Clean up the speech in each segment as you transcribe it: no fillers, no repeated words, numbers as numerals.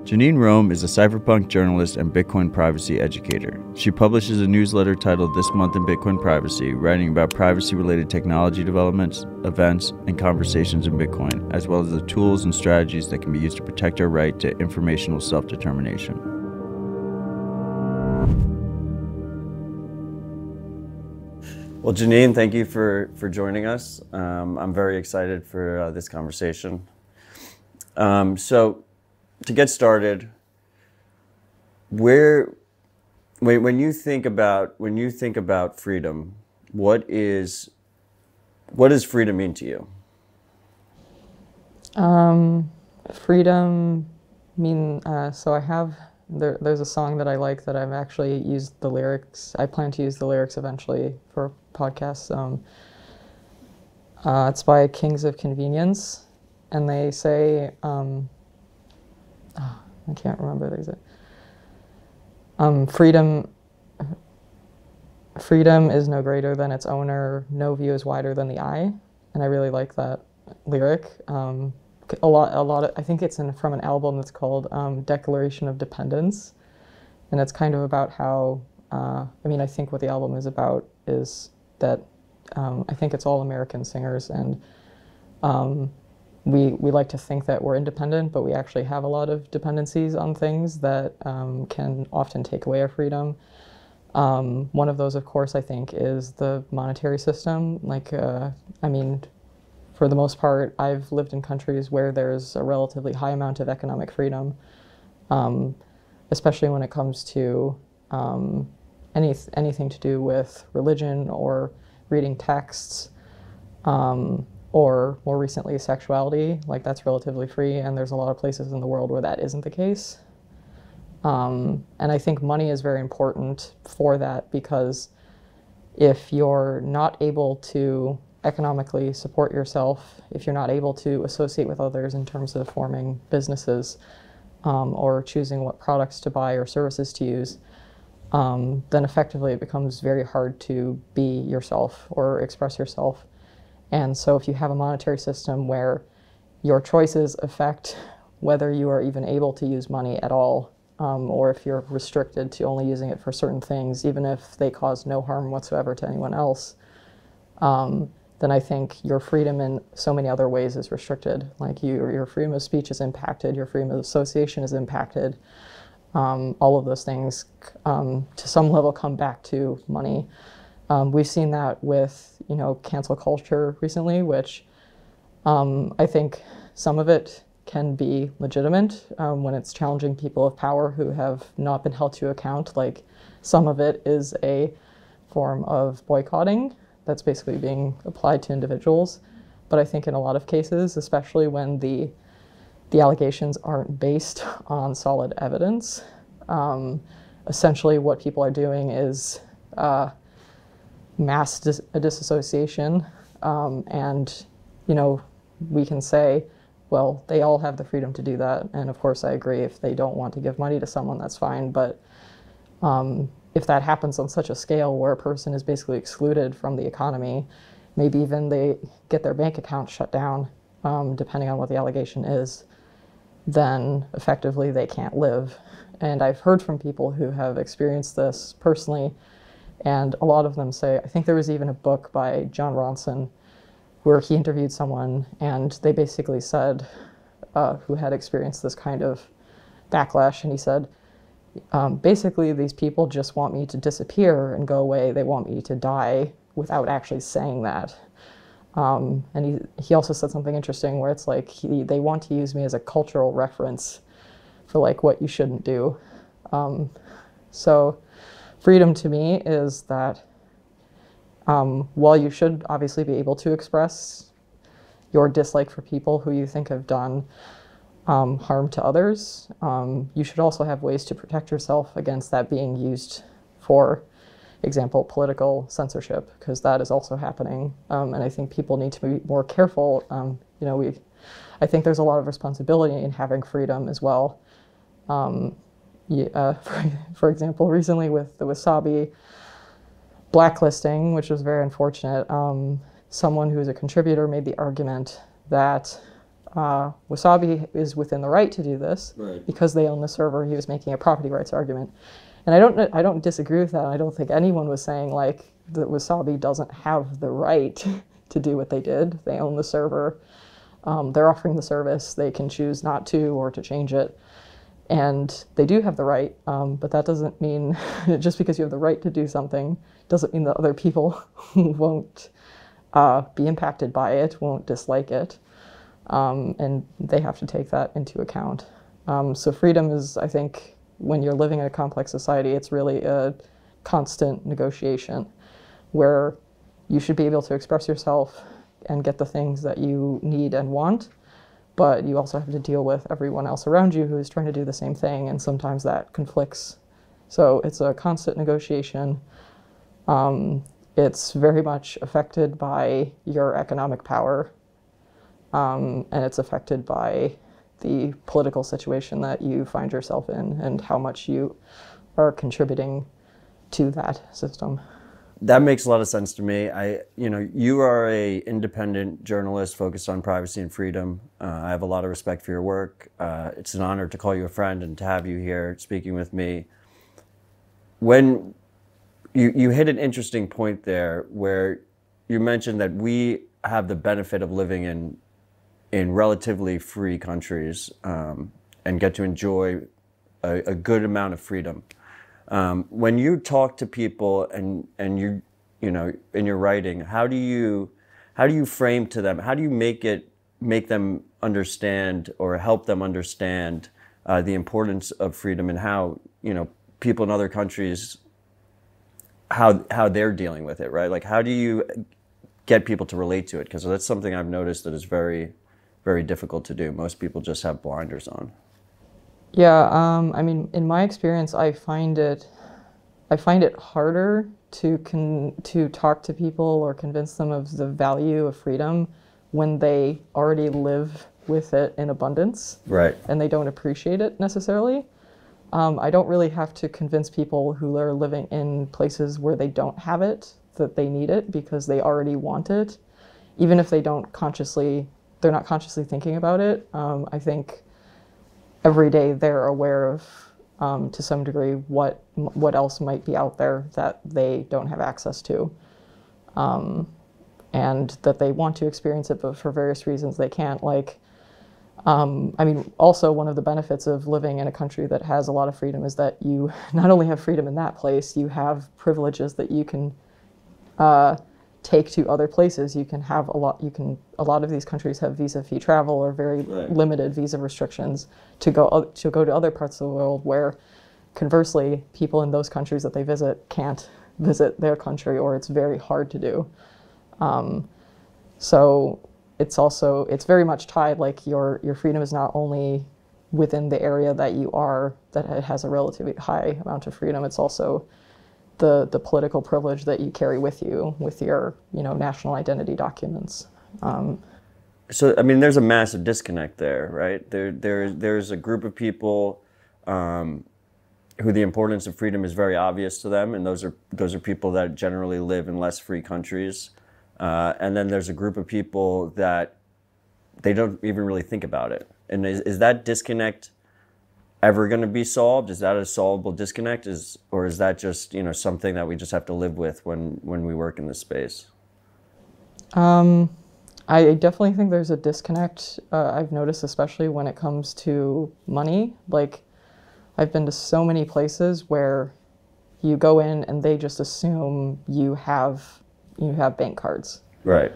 Janine Roem is a cypherpunk journalist and Bitcoin privacy educator. She publishes a newsletter titled This Month in Bitcoin Privacy, writing about privacy-related technology developments, events, and conversations in Bitcoin, as well as the tools and strategies that can be used to protect our right to informational self-determination. Well, Janine, thank you for joining us. I'm very excited for this conversation. So, to get started, when you think about freedom, what does freedom mean to you? Freedom there's a song that I like that I've actually used the lyrics. I plan to use the lyrics eventually for podcasts. It's by Kings of Convenience, and they say, I can't remember the exact. Freedom is no greater than its owner. No view is wider than the eye, and I really like that lyric. I think it's from an album that's called Declaration of Dependence, and it's kind of about how. I think what the album is about is that I think it's all American singers, and we like to think that we're independent, but we actually have a lot of dependencies on things that can often take away our freedom. One of those, of course, I think, is the monetary system. For the most part, I've lived in countries where there's a relatively high amount of economic freedom, especially when it comes to anything to do with religion or reading texts. Or more recently, sexuality, that's relatively free, and there's a lot of places in the world where that isn't the case. And I think money is very important for that, because if you're not able to economically support yourself, if you're not able to associate with others in terms of forming businesses or choosing what products to buy or services to use, then effectively it becomes very hard to be yourself or express yourself. And so if you have a monetary system where your choices affect whether you are even able to use money at all, or if you're restricted to only using it for certain things, even if they cause no harm whatsoever to anyone else, then I think your freedom in so many other ways is restricted. Your freedom of speech is impacted, your freedom of association is impacted. All of those things, to some level, come back to money. We've seen that with, cancel culture recently, which I think some of it can be legitimate when it's challenging people of power who have not been held to account. Some of it is a form of boycotting that's basically being applied to individuals. But I think in a lot of cases, especially when the allegations aren't based on solid evidence, essentially what people are doing is mass disassociation, and we can say, well, they all have the freedom to do that, and of course I agree, if they don't want to give money to someone, that's fine, but if that happens on such a scale where a person is basically excluded from the economy, maybe even they get their bank account shut down, depending on what the allegation is, then effectively they can't live. And I've heard from people who have experienced this personally, and a lot of them say, I think there was even a book by John Ronson where he interviewed someone, and they basically said, who had experienced this kind of backlash, and he said, basically these people just want me to disappear and go away. They want me to die without actually saying that. And he also said something interesting where it's they want to use me as a cultural reference for what you shouldn't do. So freedom to me is that while you should obviously be able to express your dislike for people who you think have done harm to others, you should also have ways to protect yourself against that being used for example, political censorship, because that is also happening. And I think people need to be more careful. I think there's a lot of responsibility in having freedom as well. For example, recently with the Wasabi blacklisting, which was very unfortunate, someone who is a contributor made the argument that Wasabi is within the right to do this Right. because they own the server. He was making a property rights argument. And I don't disagree with that. I don't think anyone was saying like that Wasabi doesn't have the right to do what they did. They own the server. They're offering the service. They can choose not to or to change it. And they do have the right, but that doesn't mean, just because you have the right to do something, doesn't mean that other people won't be impacted by it, won't dislike it. And they have to take that into account. So freedom is, I think, when you're living in a complex society, it's really a constant negotiation where you should be able to express yourself and get the things that you need and want, but you also have to deal with everyone else around you who is trying to do the same thing, and sometimes that conflicts. So it's a constant negotiation. It's very much affected by your economic power, and it's affected by the political situation that you find yourself in and how much you are contributing to that system. That makes a lot of sense to me. You are a independent journalist focused on privacy and freedom. I have a lot of respect for your work. It's an honor to call you a friend and to have you here speaking with me. When you hit an interesting point there where you mentioned that we have the benefit of living in relatively free countries and get to enjoy a good amount of freedom. When you talk to people and you know in your writing, how do you frame to them? How do you make them understand or help them understand the importance of freedom and how people in other countries how they're dealing with it, right? Like how do you get people to relate to it? Because that's something I've noticed that is very, very difficult to do. Most people just have blinders on. Yeah, I mean, in my experience, I find it harder to talk to people or convince them of the value of freedom when they already live with it in abundance, right? And they don't appreciate it necessarily. I don't really have to convince people who are living in places where they don't have it that they need it because they already want it, even if they're not consciously thinking about it. I think every day they're aware of, to some degree, what else might be out there that they don't have access to, and that they want to experience it, but for various reasons they can't. Like, I mean, also one of the benefits of living in a country that has a lot of freedom is that you not only have freedom in that place, you have privileges that you can take to other places. You can have a lot of these countries have visa-free travel or very limited visa restrictions to go to other parts of the world where, conversely, people in those countries that they visit can't visit their country, or it's very hard to do. So it's very much tied, like your freedom is not only within the area that you are, that it has a relatively high amount of freedom, it's also the political privilege that you carry with you with your national identity documents. So I mean, there's a massive disconnect there, right? There's a group of people who the importance of freedom is very obvious to them, and those are people that generally live in less free countries. And then there's a group of people that they don't even really think about it. And is that disconnect ever going to be solved? Is that a solvable disconnect? Or is that just something that we just have to live with when we work in this space? I definitely think there's a disconnect. I've noticed, especially when it comes to money. Like, I've been to so many places where you go in and they just assume you have bank cards. Right.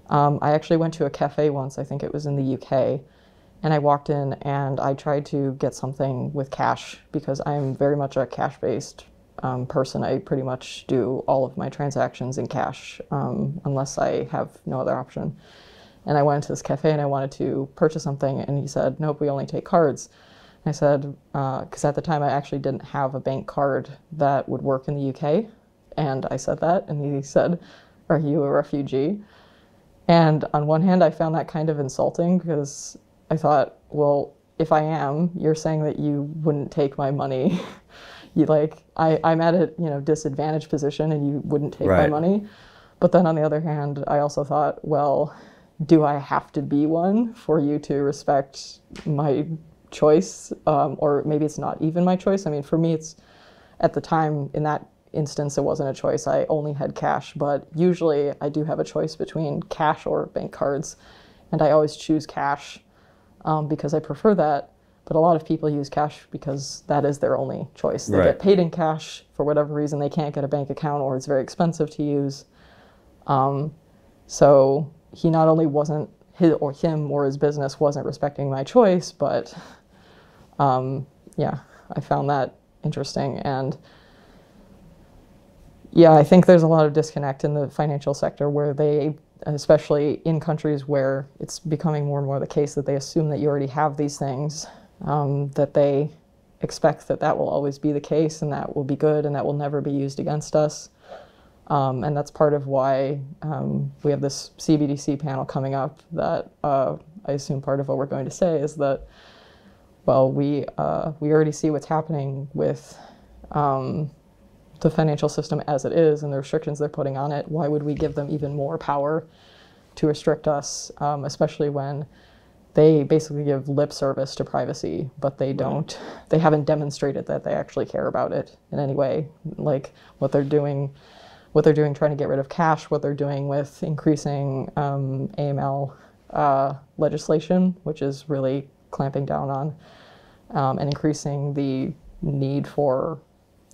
I actually went to a cafe once, I think it was in the UK, and I walked in and I tried to get something with cash because I'm very much a cash-based person. I pretty much do all of my transactions in cash unless I have no other option. And I went to this cafe and I wanted to purchase something, and he said, "Nope, we only take cards." I said, because at the time I actually didn't have a bank card that would work in the UK, and I said that, and he said, "Are you a refugee?" And on one hand, I found that kind of insulting because I thought, well, if I am, you're saying that you wouldn't take my money. I'm at a disadvantaged position and you wouldn't take my money. But then on the other hand, I also thought, well, do I have to be one for you to respect my choice? Or maybe it's not even my choice. I mean, for me, it's at the time in that instance, it wasn't a choice. I only had cash, but usually I do have a choice between cash or bank cards. And I always choose cash because I prefer that. But a lot of people use cash because that is their only choice. They get paid in cash for whatever reason. They can't get a bank account or it's very expensive to use. So he not only wasn't, him or his business wasn't respecting my choice, but yeah, I found that interesting. And yeah, I think there's a lot of disconnect in the financial sector where they, especially in countries where it's becoming more and more the case that they assume that you already have these things, that they expect that that will always be the case and that will be good and that will never be used against us. And that's part of why we have this CBDC panel coming up that I assume part of what we're going to say is that, well, we already see what's happening with the financial system as it is and the restrictions they're putting on it. Why would we give them even more power to restrict us, especially when they basically give lip service to privacy, but they don't, they haven't demonstrated that they actually care about it in any way. Like what they're doing trying to get rid of cash, what they're doing with increasing AML legislation, which is really clamping down on, and increasing the need for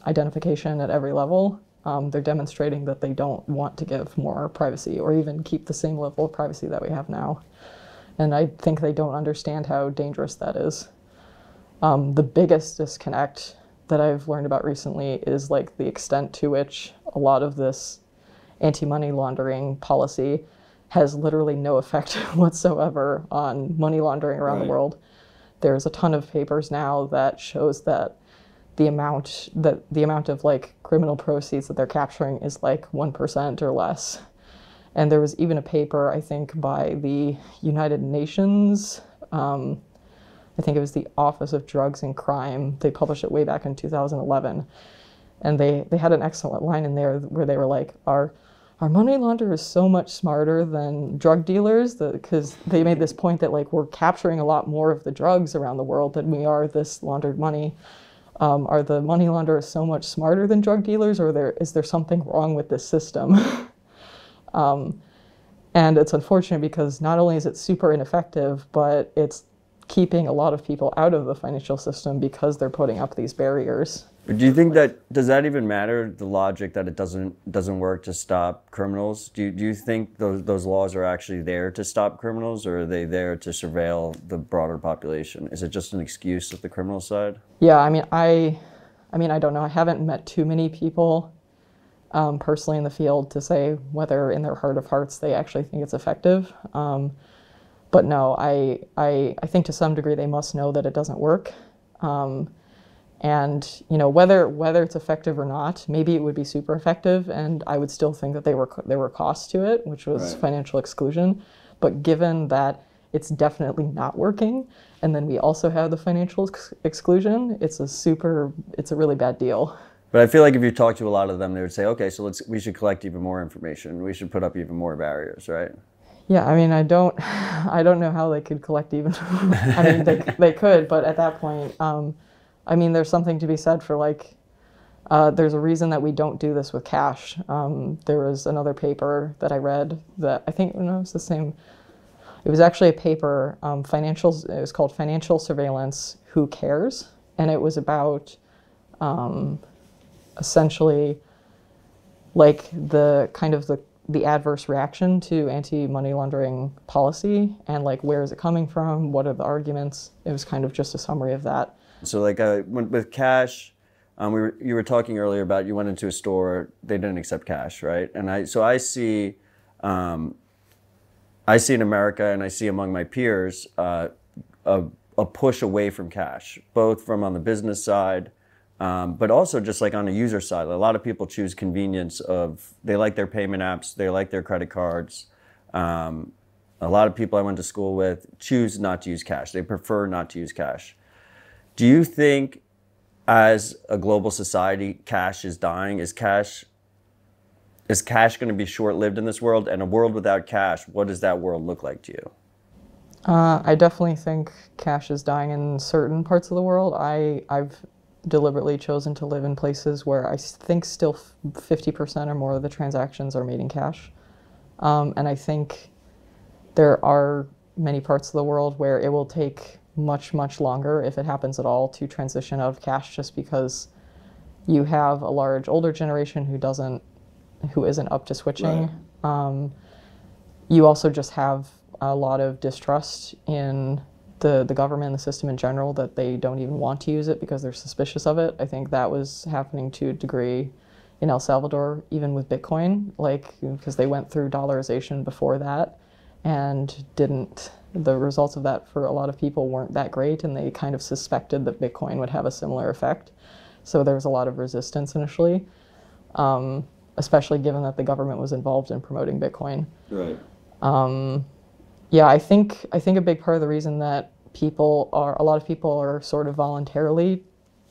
identification at every level. They're demonstrating that they don't want to give more privacy or even keep the same level of privacy that we have now. And I think they don't understand how dangerous that is. The biggest disconnect that I've learned about recently is like the extent to which a lot of this anti-money laundering policy has literally no effect whatsoever on money laundering around the world. There's a ton of papers now that shows that the amount of like criminal proceeds that they're capturing is like 1% or less. And there was even a paper, I think, by the United Nations, I think it was the Office of Drugs and Crime. They published it way back in 2011. And they had an excellent line in there where they were like, our money launderers so much smarter than drug dealers, because they made this point that like we're capturing a lot more of the drugs around the world than we are this laundered money. Are the money launderers so much smarter than drug dealers, or is there something wrong with this system? And it's unfortunate because not only is it super ineffective, but it's keeping a lot of people out of the financial system because they're putting up these barriers. Do you think does that even matter, the logic that it doesn't work to stop criminals? Do you think those laws are actually there to stop criminals, or are they there to surveil the broader population? Is it just an excuse of the criminal side? Yeah, I mean, I don't know. I haven't met too many people personally in the field to say whether in their heart of hearts they actually think it's effective. But no, I think to some degree they must know that it doesn't work. And you know, whether it's effective or not, maybe it would be super effective, and I would still think that there were costs to it, which was financial exclusion. But given that it's definitely not working, and then we also have the financial exclusion, it's a really bad deal. But I feel like if you talk to a lot of them, they would say, okay, so we should collect even more information. We should put up even more barriers, right? Yeah, I mean, I don't know how they could collect even. I mean, they could, but at that point, I mean, there's something to be said for like, there's a reason that we don't do this with cash. There was another paper that I read that I think, no, it's the same. It was actually a paper, it was called Financial Surveillance, Who Cares? And it was about essentially like the kind of the adverse reaction to anti-money laundering policy and like where is it coming from? What are the arguments? It was kind of just a summary of that. So like with cash, you were talking earlier about you went into a store, they didn't accept cash, right? And I see in America and I see among my peers a push away from cash, both from on the business side, but also just like on the user side. A lot of people choose convenience they like their payment apps, they like their credit cards. A lot of people I went to school with choose not to use cash. They prefer not to use cash. Do you think as a global society, cash is dying? Is cash is cash going to be short-lived in this world? And a world without cash, what does that world look like to you? I definitely think cash is dying in certain parts of the world. I've deliberately chosen to live in places where I think still 50% or more of the transactions are made in cash. And I think there are many parts of the world where it will take much, much longer, if it happens at all, to transition out of cash, just because you have a large older generation who isn't up to switching. Right. You also just have a lot of distrust in the government and the system in general, that they don't even want to use it because they're suspicious of it. I think that was happening to a degree in El Salvador, even with Bitcoin, because they went through dollarization before that and the results of that for a lot of people weren't that great, and they kind of suspected that Bitcoin would have a similar effect. So there was a lot of resistance initially, especially given that the government was involved in promoting Bitcoin. Right. Yeah, I think a big part of the reason that a lot of people are sort of voluntarily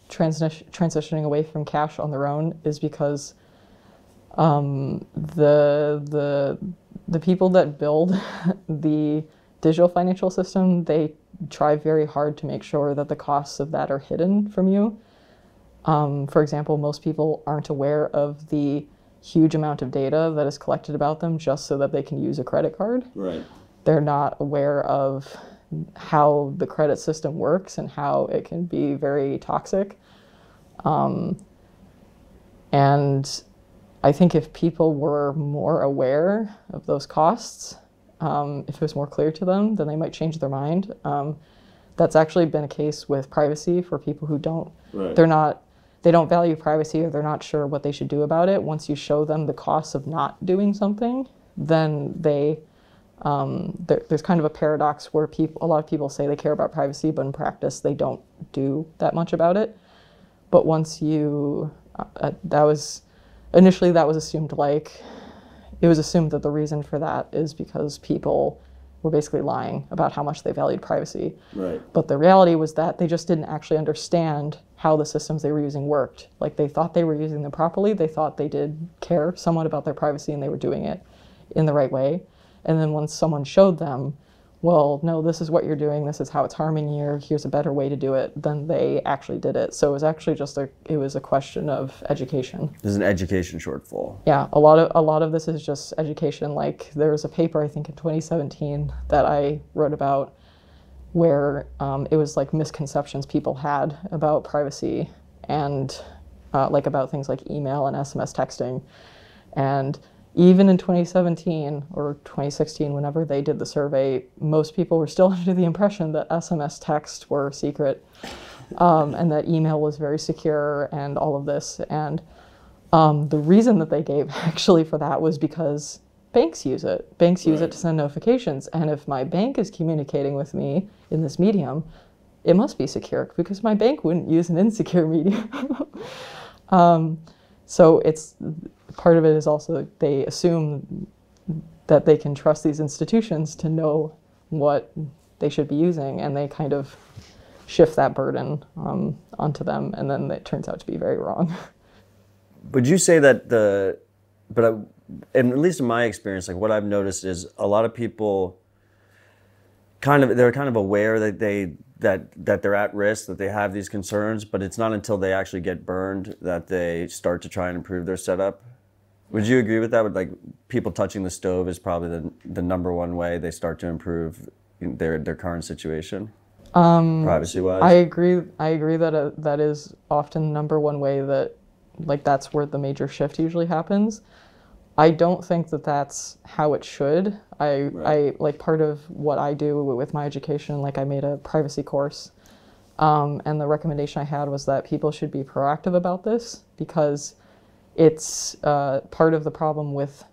transitioning away from cash on their own is because the people that build the digital financial system, they try very hard to make sure that the costs of that are hidden from you. For example, most people aren't aware of the huge amount of data that is collected about them just so that they can use a credit card. Right. They're not aware of how the credit system works and how it can be very toxic. And I think if people were more aware of those costs, if it was more clear to them, then they might change their mind. That's actually been a case with privacy for people who don't, right. They don't value privacy, or they're not sure what they should do about it. Once you show them the costs of not doing something, then there's kind of a paradox where a lot of people say they care about privacy, but in practice they don't do that much about it. But once initially that was assumed, it was assumed that the reason for that is because people were basically lying about how much they valued privacy. Right. But the reality was that they just didn't actually understand how the systems they were using worked. They thought they were using them properly. They thought they did care somewhat about their privacy and they were doing it in the right way. And then once someone showed them, well, no, this is what you're doing, this is how it's harming you, here's a better way to do it, then they actually did it. So it was actually it was a question of education. There's an education shortfall. Yeah, a lot of this is just education. There was a paper, I think in 2017, that I wrote about where it was misconceptions people had about privacy and about things like email and SMS texting. And even in 2017 or 2016, whenever they did the survey, most people were still under the impression that SMS texts were secret, and that email was very secure and all of this. And the reason that they gave actually for that was because banks use it. Banks use it to send notifications. And if my bank is communicating with me in this medium, it must be secure, because my bank wouldn't use an insecure medium. So part of it is also they assume that they can trust these institutions to know what they should be using, and they kind of shift that burden onto them, and then it turns out to be very wrong. Would you say that and at least in my experience, what I've noticed is a lot of people they're kind of aware that they're at risk, that they have these concerns, but it's not until they actually get burned that they start to try and improve their setup. Would you agree with that? People touching the stove is probably the number one way they start to improve their current situation, privacy-wise? I agree that that is often the number one way that that's where the major shift usually happens. I don't think that that's how it should. I part of what I do with my education, I made a privacy course, and the recommendation I had was that people should be proactive about this, because it's part of the problem with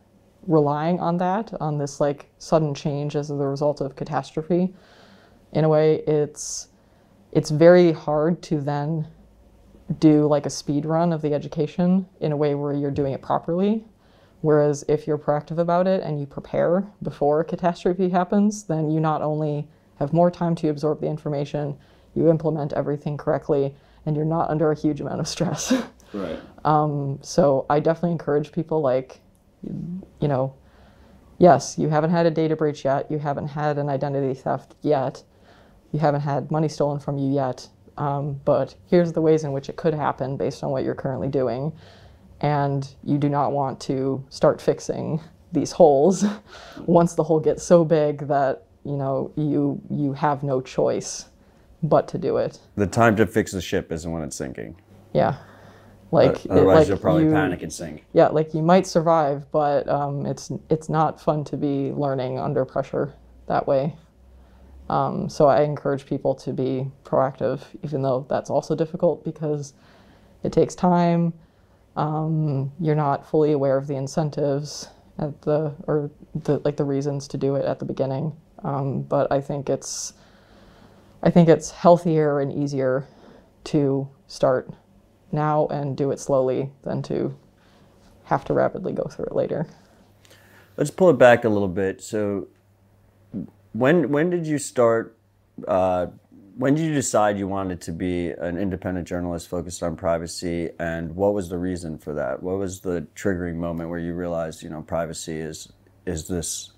relying on this sudden change as a result of catastrophe. In a way, it's very hard to then do a speed run of the education in a way where you're doing it properly. Whereas if you're proactive about it and you prepare before a catastrophe happens, then you not only have more time to absorb the information, you implement everything correctly, and you're not under a huge amount of stress. Right. So I definitely encourage people you know, yes, you haven't had a data breach yet, you haven't had an identity theft yet, you haven't had money stolen from you yet, but here's the ways in which it could happen based on what you're currently doing. And you do not want to start fixing these holes once the hole gets so big that, you know, you have no choice but to do it. The time to fix the ship isn't when it's sinking. Yeah. Like, otherwise you'll probably panic and sink. Yeah, like you might survive, but it's not fun to be learning under pressure that way. So I encourage people to be proactive, even though that's also difficult because it takes time. You're not fully aware of the incentives at the reasons to do it at the beginning. But I think it's healthier and easier to start now and do it slowly than to have to rapidly go through it later. Let's pull it back a little bit. So when did you start, when did you decide you wanted to be an independent journalist focused on privacy, and what was the reason for that? What was the triggering moment where you realized, you know, privacy is this,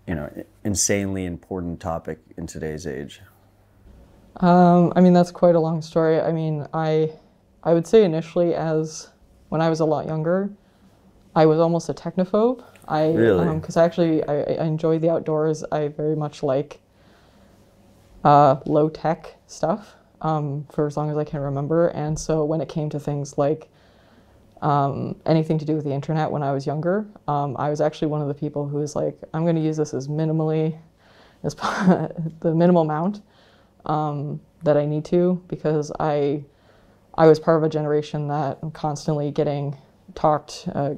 you know, insanely important topic in today's age? I mean, that's quite a long story. I mean, I would say initially, when I was a lot younger, I was almost a technophobe. Really? Because I enjoy the outdoors. I very much like low-tech stuff for as long as I can remember. And so when it came to things like anything to do with the internet when I was younger, I was actually one of the people who was like, I'm going to use this as minimally, as the minimal amount that I need to, because I was part of a generation that I'm constantly getting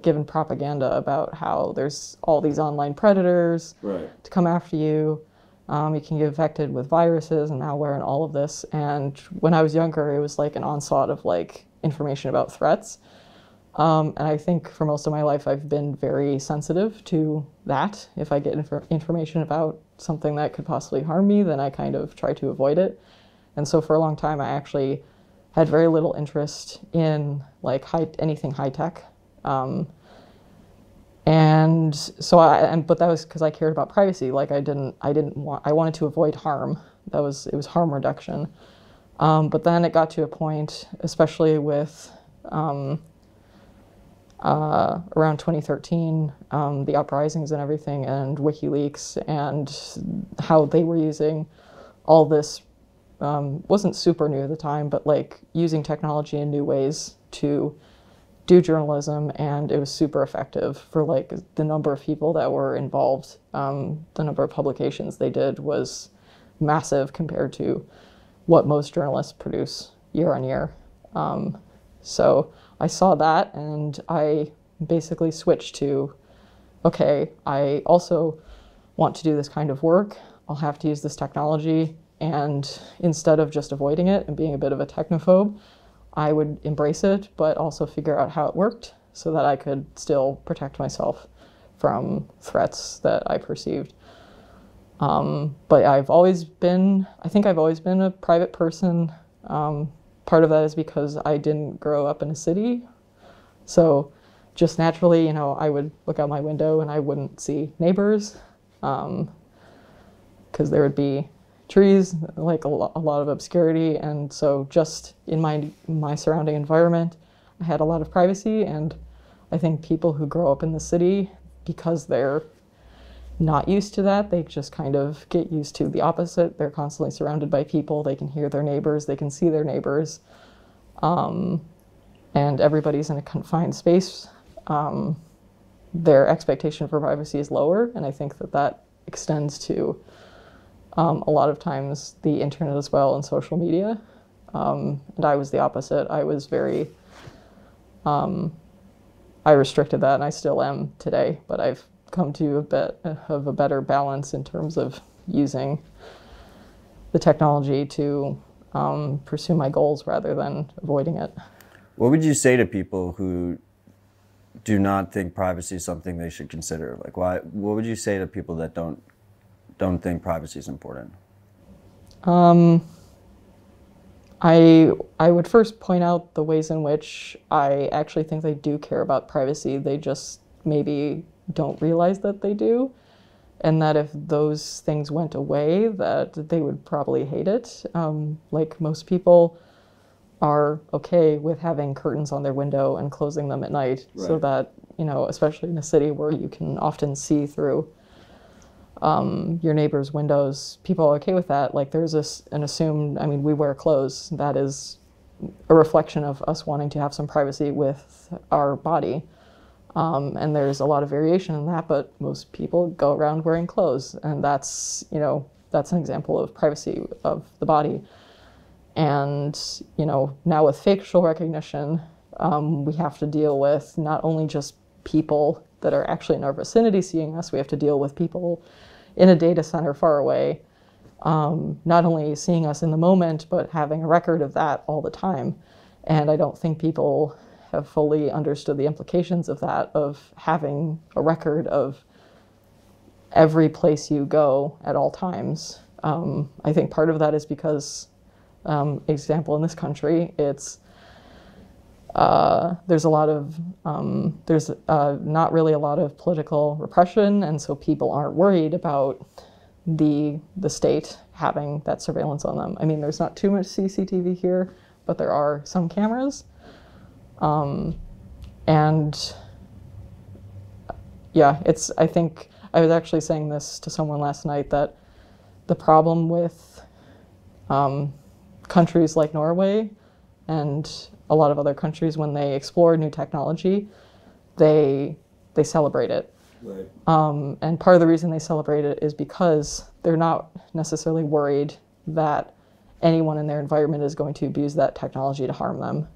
given propaganda about how there's all these online predators to come after you. You can get infected with viruses and malware and all of this. And when I was younger, it was like an onslaught of like information about threats. And I think for most of my life, I've been very sensitive to that. If I get information about something that could possibly harm me, then I kind of try to avoid it. And so for a long time, I actually had very little interest in like anything high tech. And so but that was because I cared about privacy. Like I wanted to avoid harm. It was harm reduction. But then it got to a point, especially with around 2013, the uprisings and everything, and WikiLeaks, and how they were using all this, wasn't super new at the time, but like using technology in new ways to do journalism, and it was super effective for like the number of people that were involved. The number of publications they did was massive compared to what most journalists produce year on year. So I saw that, and I basically switched to, okay, I also want to do this kind of work. I'll have to use this technology, and instead of just avoiding it and being a bit of a technophobe, I would embrace it, but also figure out how it worked so that I could still protect myself from threats that I perceived. But I think I've always been a private person. Part of that is because I didn't grow up in a city. So just naturally, you know, I would look out my window and I wouldn't see neighbors, because there would be trees, like a lot of obscurity. And so just in my surrounding environment, I had a lot of privacy. And I think people who grow up in the city, because they're not used to that, they just kind of get used to the opposite. They're constantly surrounded by people. They can hear their neighbors. They can see their neighbors. And everybody's in a confined space. Their expectation for privacy is lower. And I think that extends to a lot of times the internet as well, and social media. And I was the opposite. I was very, I restricted that, and I still am today, but I've come to a bit of a better balance in terms of using the technology to pursue my goals rather than avoiding it. What would you say to people who do not think privacy is something they should consider? Like, what would you say to people that don't think privacy is important? I would first point out the ways in which I actually think they do care about privacy. They just maybe don't realize that they do, and that if those things went away, that they would probably hate it. Like most people are okay with having curtains on their window and closing them at night, so that, you know, especially in a city where you can often see through your neighbor's windows, people are okay with that. Like there's an assumed, I mean, we wear clothes. That is a reflection of us wanting to have some privacy with our body. And there's a lot of variation in that, but most people go around wearing clothes, and that's, you know, that's an example of privacy of the body. And, you know, now with facial recognition, we have to deal with not only just people that are actually in our vicinity seeing us, we have to deal with people in a data center far away, not only seeing us in the moment, but having a record of that all the time. And I don't think people have fully understood the implications of that, of having a record of every place you go at all times. I think part of that is because, example in this country, it's there's a lot of not really a lot of political repression, and so people aren't worried about the state having that surveillance on them. I mean, there's not too much CCTV here, but there are some cameras. And yeah, I think I was actually saying this to someone last night, that the problem with countries like Norway and a lot of other countries, when they explore new technology, they celebrate it. Right. And part of the reason they celebrate it is because they're not necessarily worried that anyone in their environment is going to abuse that technology to harm them.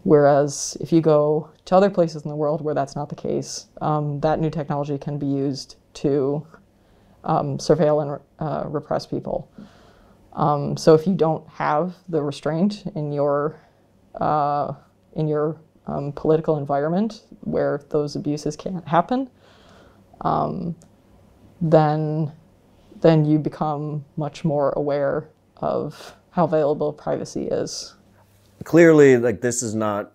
Whereas if you go to other places in the world where that's not the case, that new technology can be used to surveil and repress people. So if you don't have the restraint in your political environment where those abuses can't happen, then you become much more aware of how valuable privacy is. Clearly, like this is not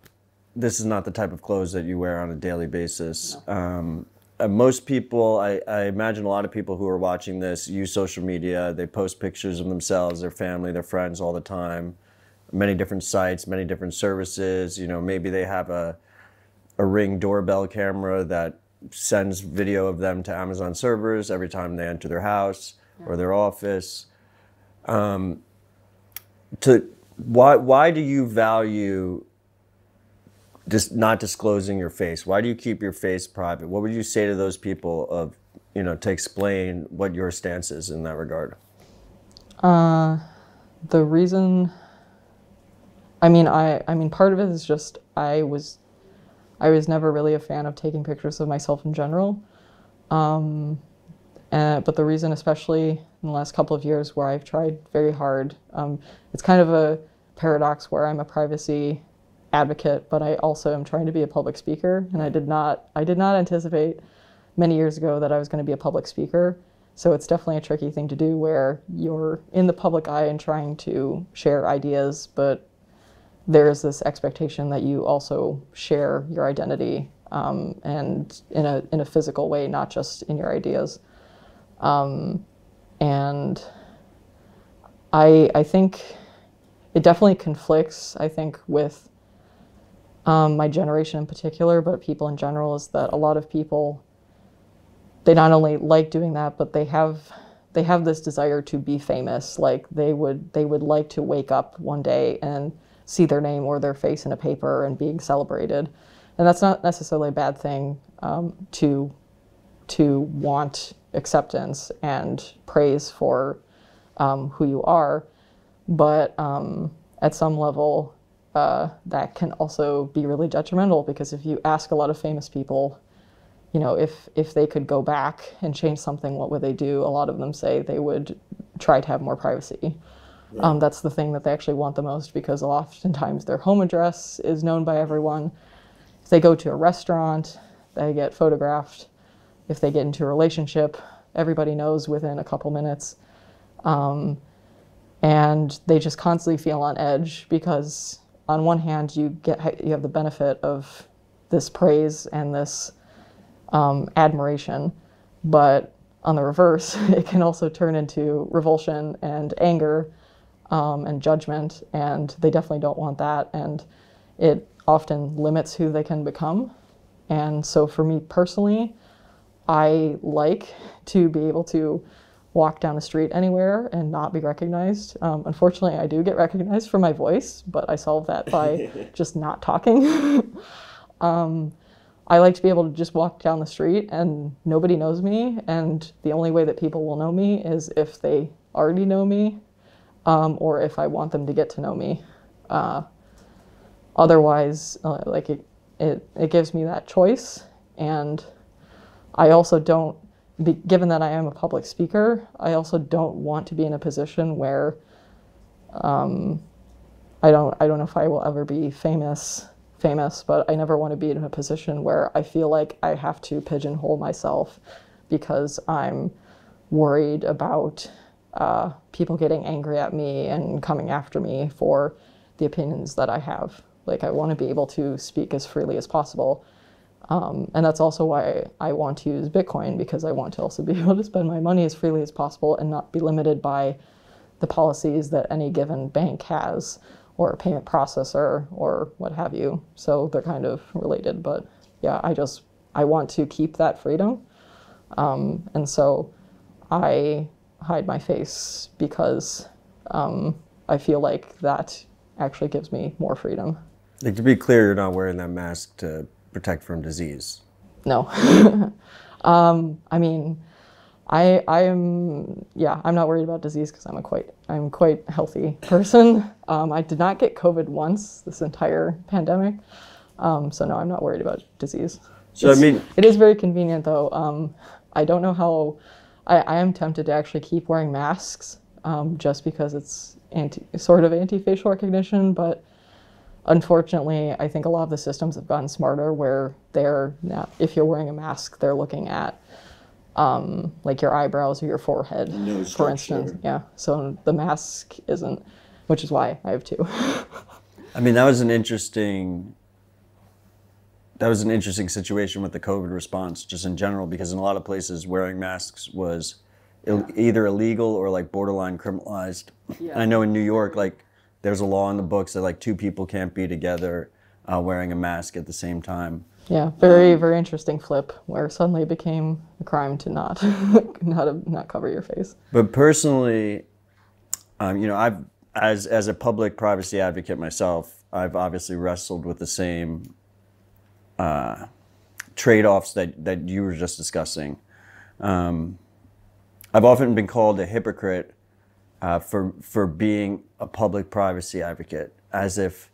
the type of clothes that you wear on a daily basis. No. Most people, I imagine a lot of people who are watching this use social media. They post pictures of themselves, their family, their friends all the time. Many different sites, many different services. You know, maybe they have a Ring doorbell camera that sends video of them to Amazon servers every time they enter their house or their office. Why do you value just not disclosing your face? Why do you keep your face private? What would you say to those people to explain what your stance is in that regard? The reason, I mean, part of it is just I was never really a fan of taking pictures of myself in general. But the reason, especially in the last couple of years where I've tried very hard, it's kind of a paradox where I'm a privacy advocate, but I also am trying to be a public speaker, and I did not anticipate many years ago that I was going to be a public speaker. So it's definitely a tricky thing to do where you're in the public eye and trying to share ideas, but there is this expectation that you also share your identity, and in a physical way, not just in your ideas. And I think it definitely conflicts, I think, with my generation in particular, but people in general, is that a lot of people, they not only like doing that, but they have this desire to be famous. Like they would like to wake up one day and see their name or their face in a paper and being celebrated. And that's not necessarily a bad thing, to want acceptance and praise for who you are. But at some level, that can also be really detrimental, because if you ask a lot of famous people, you know, if they could go back and change something, what would they do? A lot of them say they would try to have more privacy. Right. That's the thing that they actually want the most, because oftentimes their home address is known by everyone. If they go to a restaurant, they get photographed. If they get into a relationship, everybody knows within a couple minutes. And they just constantly feel on edge, because on one hand, you have the benefit of this praise and this admiration. But on the reverse, it can also turn into revulsion and anger and judgment, and they definitely don't want that, and it often limits who they can become. And so for me personally, I like to be able to walk down the street anywhere and not be recognized. Unfortunately, I do get recognized for my voice, but I solve that by just not talking. I like to be able to just walk down the street and nobody knows me, and the only way that people will know me is if they already know me, or if I want them to get to know me. Otherwise, like it gives me that choice, and I also don't, given that I am a public speaker, I also don't want to be in a position where I don't know if I will ever be famous, but I never want to be in a position where I feel like I have to pigeonhole myself because I'm worried about people getting angry at me and coming after me for the opinions that I have. Like, I want to be able to speak as freely as possible. And that's also why I want to use Bitcoin, because I want to also be able to spend my money as freely as possible and not be limited by the policies that any given bank has, or a payment processor, or what have you. So they're kind of related, but yeah, I want to keep that freedom. And so I hide my face because I feel like that actually gives me more freedom. Like, to be clear, you're not wearing that mask to protect from disease. No. I mean, I'm not worried about disease because I'm quite healthy person. I did not get COVID once this entire pandemic. So no, I'm not worried about disease. So it is very convenient though. I don't know how, I am tempted to actually keep wearing masks, just because it's sort of anti-facial recognition, but unfortunately, I think a lot of the systems have gotten smarter where they're now, if you're wearing a mask, they're looking at like your eyebrows or your forehead, for instance. Yeah. So the mask isn't, which is why I have two. I mean, that was an interesting situation with the COVID response, just in general, because in a lot of places wearing masks was either illegal or like borderline criminalized. Yeah. I know in New York, like, there's a law in the books that like two people can't be together wearing a mask at the same time. Yeah, very, very interesting flip where suddenly it became a crime to not cover your face. But personally, you know, I've as a public privacy advocate myself, I've obviously wrestled with the same trade-offs that you were just discussing. I've often been called a hypocrite for being a public privacy advocate, as if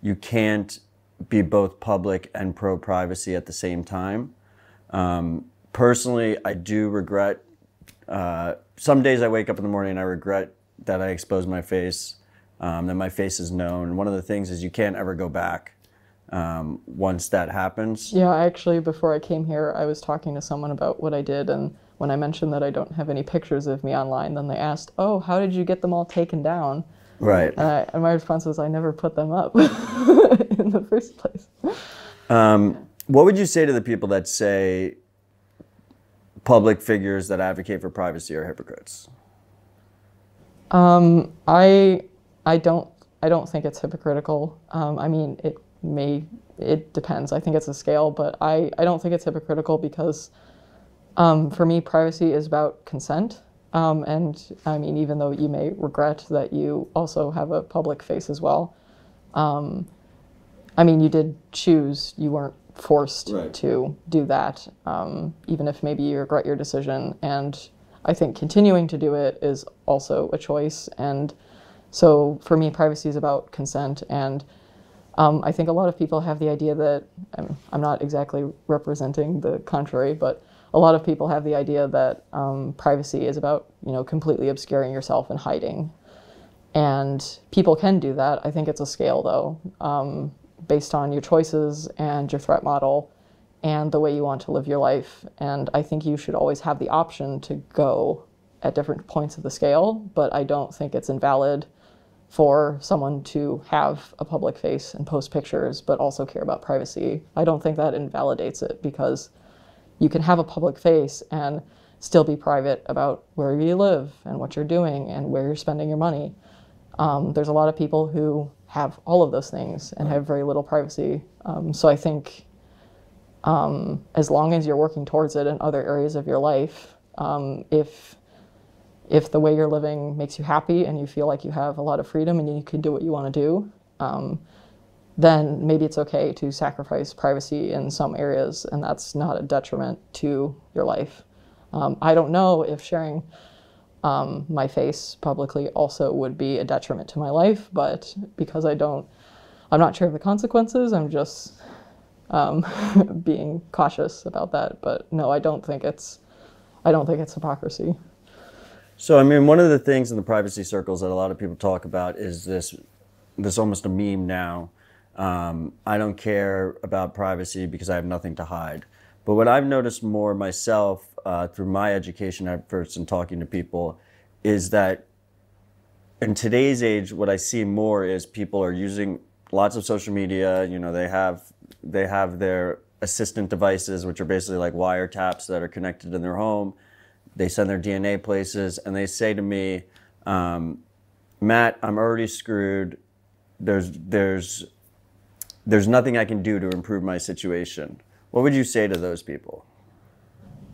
you can't be both public and pro-privacy at the same time. Personally, I do regret, some days I wake up in the morning and I regret that I exposed my face, that my face is known. One of the things is you can't ever go back once that happens. Yeah, actually, before I came here, I was talking to someone about what I did, and when I mentioned that I don't have any pictures of me online, then they asked, "Oh, how did you get them all taken down?" Right. And my response was, I never put them up in the first place. What would you say to the people that say public figures that advocate for privacy are hypocrites? I don't think it's hypocritical. I mean, it depends. I think it's a scale, but I don't think it's hypocritical because for me, privacy is about consent. And I mean, even though you may regret that you also have a public face as well, I mean, you did choose, you weren't forced to do that, even if maybe you regret your decision. And I think continuing to do it is also a choice. And so for me, privacy is about consent. And I think a lot of people have the idea that, I'm not exactly representing the contrary, but a lot of people have the idea that privacy is about, you know, completely obscuring yourself and hiding. And people can do that. I think it's a scale, though, based on your choices and your threat model and the way you want to live your life. And I think you should always have the option to go at different points of the scale, but I don't think it's invalid for someone to have a public face and post pictures, but also care about privacy. I don't think that invalidates it because you can have a public face and still be private about where you live and what you're doing and where you're spending your money. There's a lot of people who have all of those things and have very little privacy. So I think as long as you're working towards it in other areas of your life, if the way you're living makes you happy and you feel like you have a lot of freedom and you can do what you want to do, then maybe it's okay to sacrifice privacy in some areas, and that's not a detriment to your life. I don't know if sharing my face publicly also would be a detriment to my life, but because I'm not sure of the consequences, I'm just being cautious about that. But no, I don't think it's hypocrisy. So, I mean, one of the things in the privacy circles that a lot of people talk about is this almost a meme now. I don't care about privacy because I have nothing to hide. But what I've noticed more myself through my education efforts and talking to people is that in today's age, what I see more is people are using lots of social media. You know, they have their assistant devices, which are basically like wiretaps that are connected in their home. They send their DNA places, and they say to me, Matt, I'm already screwed. There's nothing I can do to improve my situation. What would you say to those people?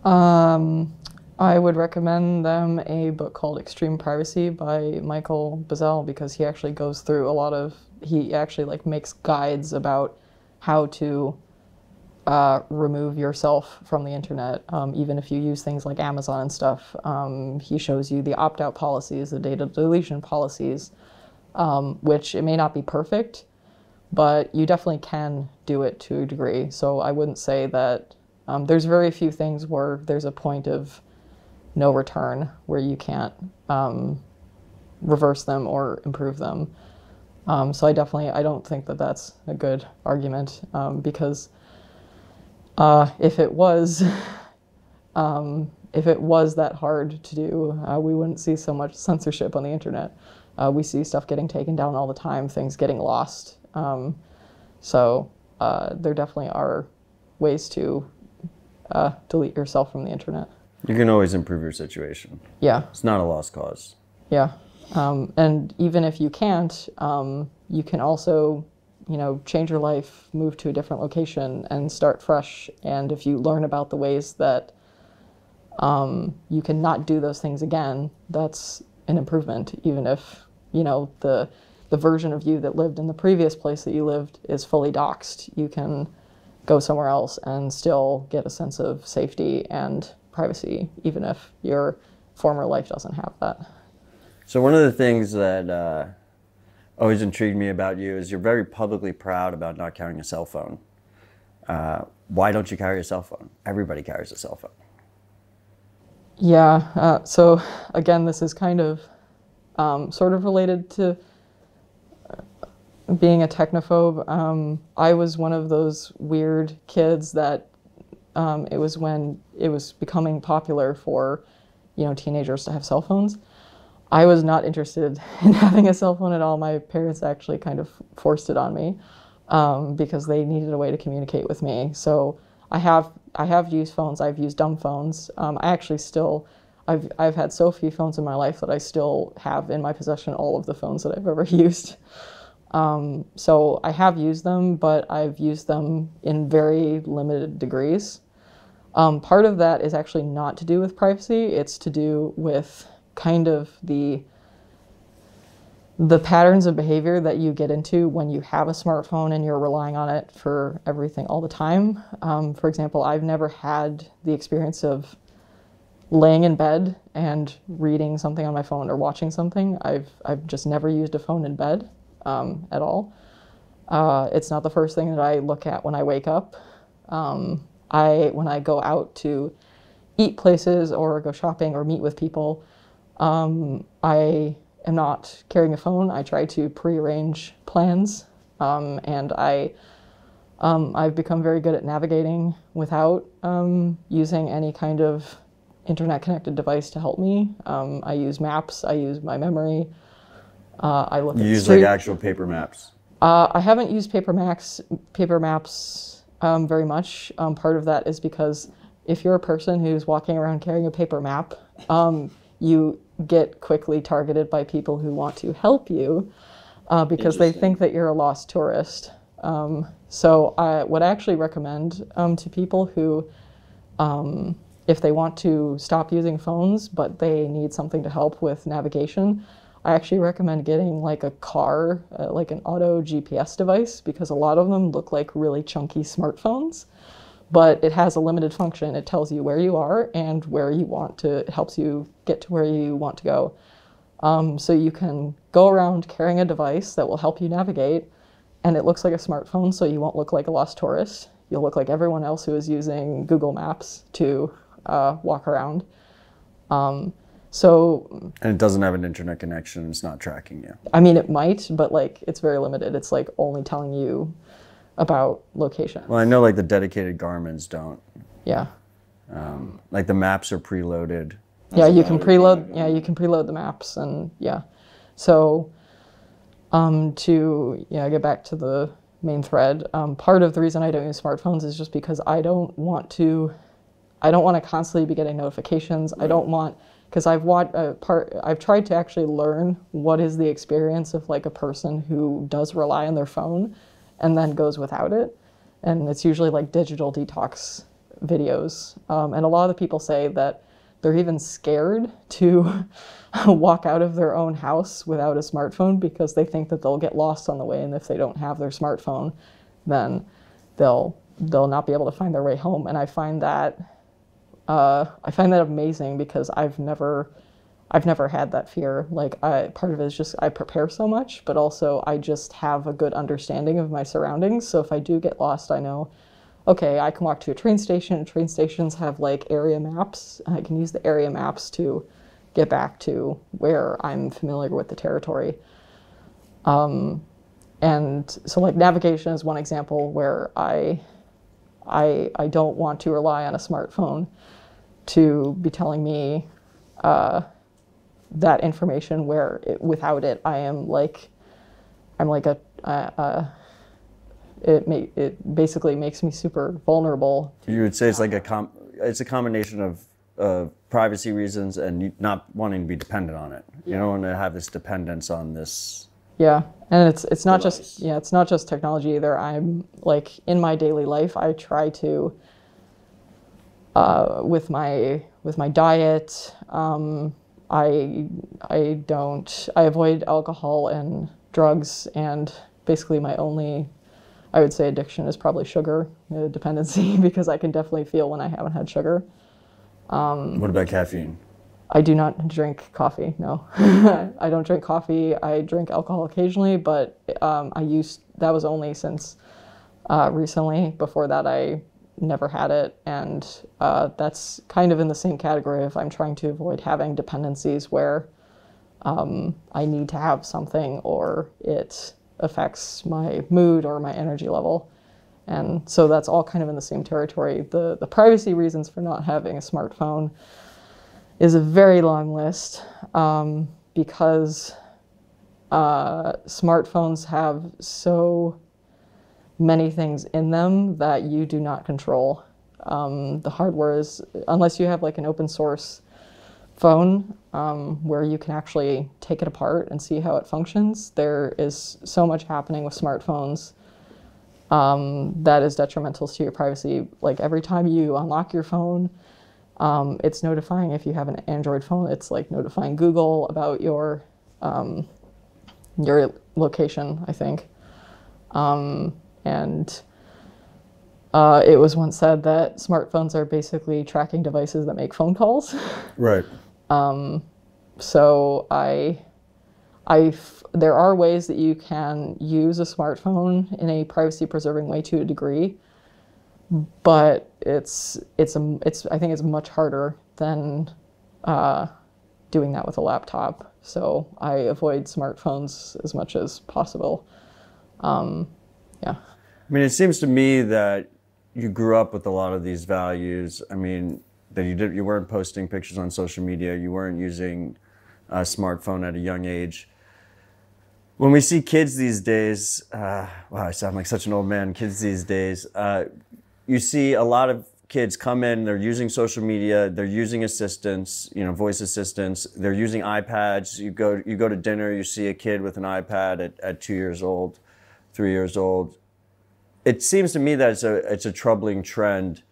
I would recommend them a book called Extreme Privacy by Michael Bazzell, because he actually goes through he actually like makes guides about how to remove yourself from the internet, even if you use things like Amazon and stuff. He shows you the opt-out policies, the data deletion policies, which it may not be perfect, but you definitely can do it to a degree. So I wouldn't say that there's very few things where there's a point of no return where you can't reverse them or improve them. So I don't think that that's a good argument, because if it was that hard to do, we wouldn't see so much censorship on the internet. We see stuff getting taken down all the time, things getting lost. So there definitely are ways to delete yourself from the internet. You can always improve your situation. Yeah. It's not a lost cause. Yeah. And even if you can't, you can also, change your life, move to a different location and start fresh. And if you learn about the ways that you can not do those things again, that's an improvement, even if, the version of you that lived in the previous place that you lived is fully doxxed. You can go somewhere else and still get a sense of safety and privacy, even if your former life doesn't have that. So one of the things that always intrigued me about you is you're very publicly proud about not carrying a cell phone. Why don't you carry a cell phone? Everybody carries a cell phone. Yeah, so again, this is kind of sort of related to being a technophobe. I was one of those weird kids that it was when it was becoming popular for, teenagers to have cell phones. I was not interested in having a cell phone at all. My parents actually kind of forced it on me because they needed a way to communicate with me. So I have used phones. I've used dumb phones. I've had so few phones in my life that I still have in my possession all of the phones that I've ever used. So I have used them, but I've used them in very limited degrees. Part of that is actually not to do with privacy. It's to do with kind of the patterns of behavior that you get into when you have a smartphone and you're relying on it for everything all the time. For example, I've never had the experience of laying in bed and reading something on my phone or watching something. I've just never used a phone in bed at all. It's not the first thing that I look at when I wake up. When I go out to eat places or go shopping or meet with people, I am not carrying a phone. I try to prearrange plans, and I've become very good at navigating without using any kind of internet-connected device to help me. I use maps. I use my memory. I look. You use like actual paper maps. I haven't used paper maps very much. Part of that is because if you're a person who's walking around carrying a paper map, you get quickly targeted by people who want to help you because they think that you're a lost tourist. So I would actually recommend to people who, if they want to stop using phones, but they need something to help with navigation, I actually recommend getting like a car, like an auto GPS device, because a lot of them look like really chunky smartphones, but it has a limited function. It tells you where you are and where you want to, it helps you get to where you want to go. So you can go around carrying a device that will help you navigate, and it looks like a smartphone, so you won't look like a lost tourist. You'll look like everyone else who is using Google Maps to walk around. And it doesn't have an internet connection. It's not tracking you. I mean, it might, but like it's very limited. It's like only telling you about location. Well, I know like the dedicated Garmin's don't. Yeah. Like the maps are preloaded. Yeah, you can preload. Yeah, you can preload the maps, and yeah. So, to get back to the main thread. Part of the reason I don't use smartphones is just because I don't want to constantly be getting notifications. Right. I don't want, because I've tried to actually learn what is the experience of like a person who does rely on their phone and then goes without it. And it's usually like digital detox videos. And a lot of the people say that they're even scared to walk out of their own house without a smartphone because they think that they'll get lost on the way, and if they don't have their smartphone, then they'll not be able to find their way home. And I find that amazing because I've never had that fear. Like part of it is just I prepare so much, but also I just have a good understanding of my surroundings. So if I do get lost, I know, okay, I can walk to a train station. Train stations have like area maps. I can use the area maps to get back to where I'm familiar with the territory. And so like navigation is one example where I don't want to rely on a smartphone to be telling me that information where without it it basically makes me super vulnerable. You would say it's like it's a combination of privacy reasons and not wanting to be dependent on it. You don't want to have this dependence on this. Yeah, and it's not device. It's not just technology either. I'm like in my daily life, I try to with my diet. I avoid alcohol and drugs, and basically my only, I would say, addiction is probably sugar dependency because I can definitely feel when I haven't had sugar. What about caffeine? I do not drink coffee, no. I don't drink coffee. I drink alcohol occasionally, but that was only since recently. Before that, I never had it, and that's kind of in the same category of I'm trying to avoid having dependencies where I need to have something or it affects my mood or my energy level. And so that's all kind of in the same territory. The privacy reasons for not having a smartphone is a very long list because smartphones have so many things in them that you do not control. The hardware is, unless you have like an open source phone where you can actually take it apart and see how it functions, there is so much happening with smartphones that is detrimental to your privacy. Like every time you unlock your phone, it's notifying. If you have an Android phone, it's like notifying Google about your location, I think. And it was once said that smartphones are basically tracking devices that make phone calls. Right. So there are ways that you can use a smartphone in a privacy-preserving way to a degree, but I think it's much harder than doing that with a laptop. So I avoid smartphones as much as possible. Yeah. I mean, it seems to me that you grew up with a lot of these values. I mean, that you weren't posting pictures on social media, you weren't using a smartphone at a young age. When we see kids these days, wow, I sound like such an old man, kids these days, you see a lot of kids come in, they're using social media, they're using assistants, you know, voice assistants, they're using iPads. You go to dinner, you see a kid with an iPad at 2 years old, 3 years old. It seems to me that it's a troubling trend.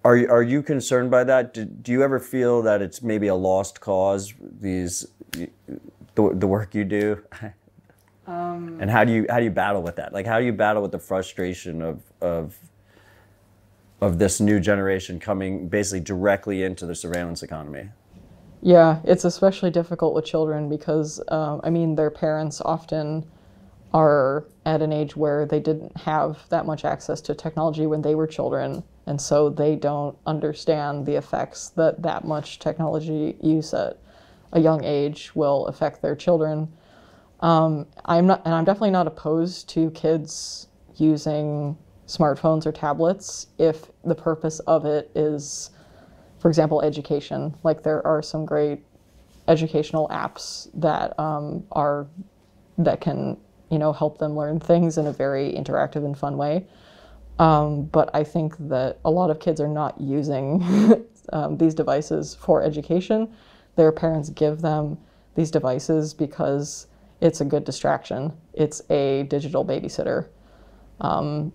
Are you concerned by that? Do you ever feel that it's maybe a lost cause, the work you do? And how do you battle with that? Like, how do you battle with the frustration of this new generation coming basically directly into the surveillance economy? Yeah, it's especially difficult with children because, I mean, their parents often are at an age where they didn't have that much access to technology when they were children, and so they don't understand the effects that much technology use at a young age will affect their children. I'm definitely not opposed to kids using smartphones or tablets if the purpose of it is, for example, education. Like, there are some great educational apps that that can, you know, help them learn things in a very interactive and fun way. But I think that a lot of kids are not using these devices for education. Their parents give them these devices because it's a good distraction. It's a digital babysitter.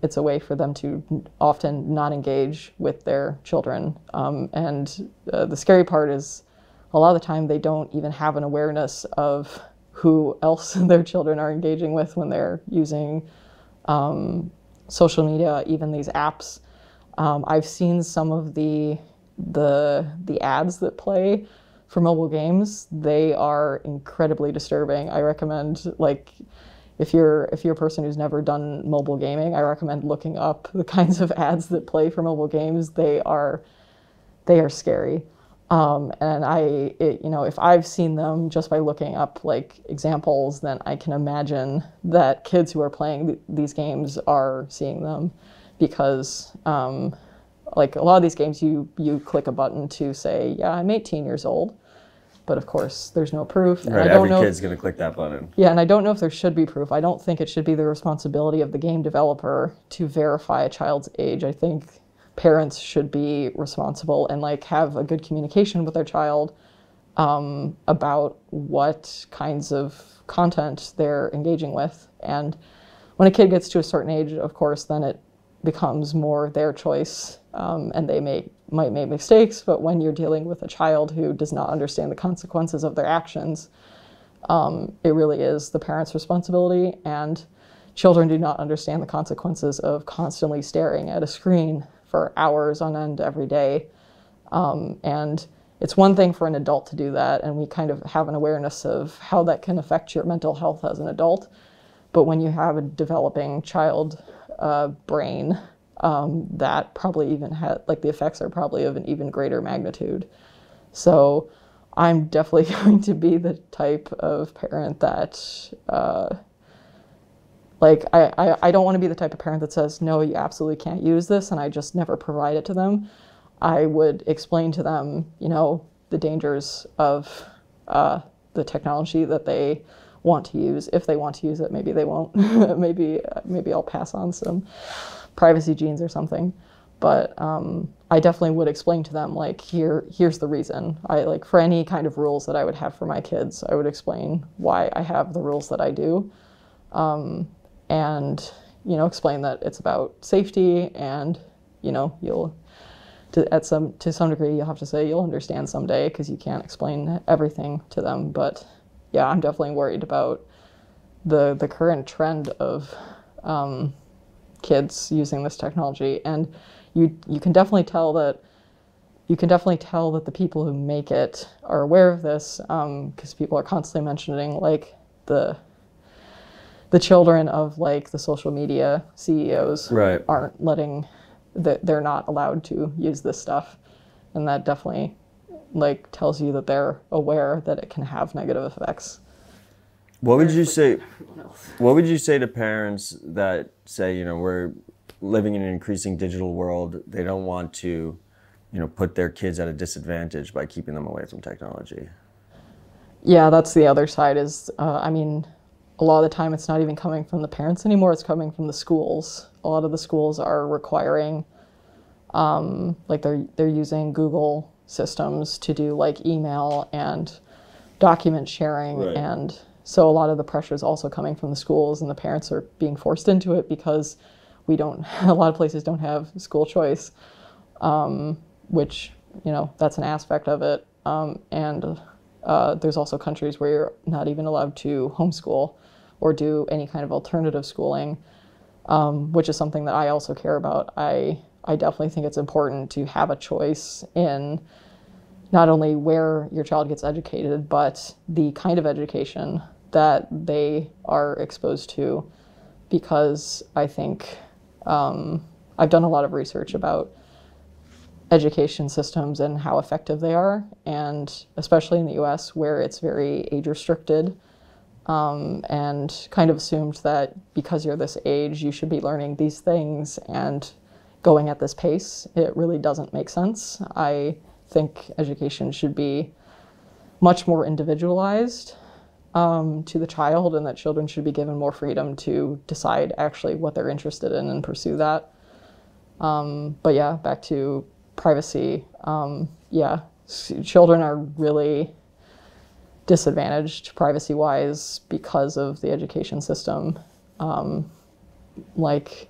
It's a way for them to often not engage with their children. And the scary part is a lot of the time they don't even have an awareness of who else their children are engaging with when they're using social media, even these apps. I've seen some of the ads that play for mobile games. They are incredibly disturbing. I recommend, like, if you're a person who's never done mobile gaming, I recommend looking up the kinds of ads that play for mobile games. They are scary. And you know, if I've seen them just by looking up like examples, then I can imagine that kids who are playing these games are seeing them, because like a lot of these games, you click a button to say, yeah, I'm 18 years old. But of course, there's no proof. Right, every kid's going to click that button. Yeah, and I don't know if there should be proof. I don't think it should be the responsibility of the game developer to verify a child's age. I think parents should be responsible and like have a good communication with their child about what kinds of content they're engaging with. And when a kid gets to a certain age, of course, then it becomes more their choice, and they might make mistakes. But when you're dealing with a child who does not understand the consequences of their actions, it really is the parent's responsibility. And children do not understand the consequences of constantly staring at a screen for hours on end every day. And it's one thing for an adult to do that, and we kind of have an awareness of how that can affect your mental health as an adult. But when you have a developing child brain, that probably even had, like, the effects are probably of an even greater magnitude. So I'm definitely going to be the type of parent that, like, I don't want to be the type of parent that says, no, you absolutely can't use this, and I just never provide it to them. I would explain to them, you know, the dangers of the technology that they want to use. If they want to use it, maybe they won't. maybe I'll pass on some privacy genes or something. But I definitely would explain to them, like, here's the reason. Like, for any kind of rules that I would have for my kids, I would explain why I have the rules that I do. And, you know, explain that it's about safety, and, you know, to some degree, you'll have to say you'll understand someday, because you can't explain everything to them. But yeah, I'm definitely worried about the current trend of kids using this technology. And you can definitely tell that the people who make it are aware of this, because people are constantly mentioning, like, the children of, like, the social media CEOs right. aren't letting, they're not allowed to use this stuff. And that definitely, like, tells you that they're aware that it can have negative effects. What would you say? What would you say to parents that say, you know, we're living in an increasing digital world? They don't want to, you know, put their kids at a disadvantage by keeping them away from technology. Yeah, that's the other side. Is I mean, a lot of the time it's not even coming from the parents anymore. It's coming from the schools. A lot of the schools are requiring Like they're using Google systems to do like email and document sharing. Right. And so a lot of the pressure is also coming from the schools, and the parents are being forced into it because a lot of places don't have school choice, which, that's an aspect of it. And there's also countries where you're not even allowed to homeschool or do any kind of alternative schooling, which is something that I also care about. I definitely think it's important to have a choice in not only where your child gets educated, but the kind of education that they are exposed to, because I think I've done a lot of research about education systems and how effective they are, and especially in the US where it's very age restricted, and kind of assumed that because you're this age you should be learning these things and going at this pace. It really doesn't make sense. I think education should be much more individualized to the child, and that children should be given more freedom to decide actually what they're interested in and pursue that. But yeah, back to privacy. Children are really disadvantaged privacy-wise because of the education system. Like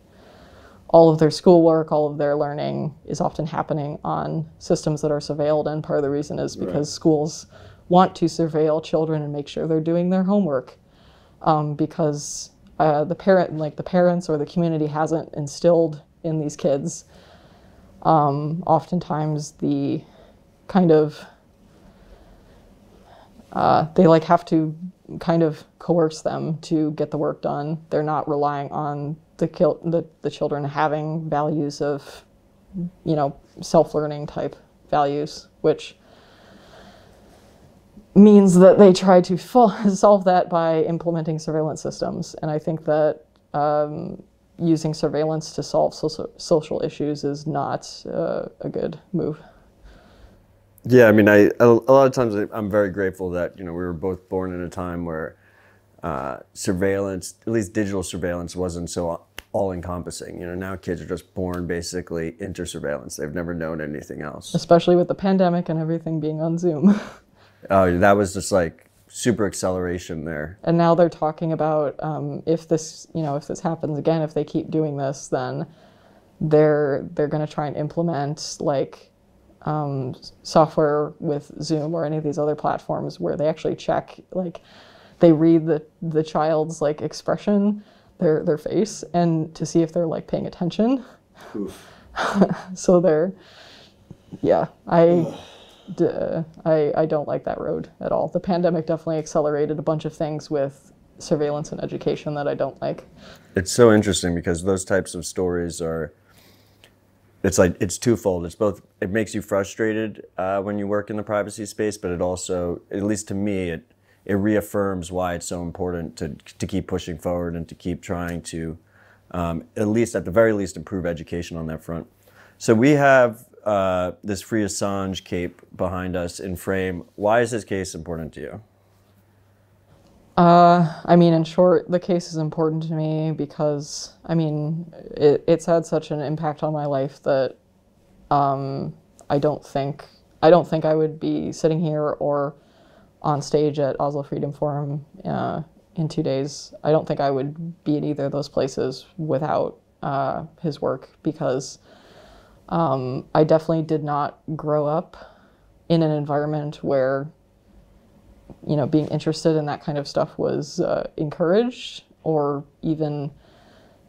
all of their schoolwork, all of their learning is often happening on systems that are surveilled, and part of the reason is because schools want to surveil children and make sure they're doing their homework, because the parents or the community hasn't instilled in these kids oftentimes the kind of they have to kind of coerce them to get the work done. They're not relying on the children having values of, self-learning type values, which means that they try to solve that by implementing surveillance systems. And I think that using surveillance to solve social issues is not a good move. Yeah, I mean, a lot of times I'm very grateful that, we were both born in a time where surveillance, at least digital surveillance, wasn't so all-encompassing. Now kids are just born basically into surveillance. They've never known anything else. Especially with the pandemic and everything being on Zoom. Oh, that was just like super acceleration there. And now they're talking about if this happens again, if they keep doing this, then they're going to try and implement software with Zoom or any of these other platforms where they actually check, they read the child's expression, their face, and to see if they're paying attention. So I don't like that road at all. The pandemic definitely accelerated a bunch of things with surveillance and education that I don't like. It's so interesting because those types of stories it's twofold. It's both, it makes you frustrated when you work in the privacy space, but it also, at least to me, it reaffirms why it's so important to keep pushing forward and to keep trying to, at the very least, improve education on that front. So we have this Free Assange cape behind us in frame. Why is this case important to you? In short, the case is important to me because, it's had such an impact on my life that I don't think I would be sitting here or on stage at Oslo Freedom Forum in 2 days. I don't think I would be in either of those places without his work, because I definitely did not grow up in an environment where being interested in that kind of stuff was encouraged or even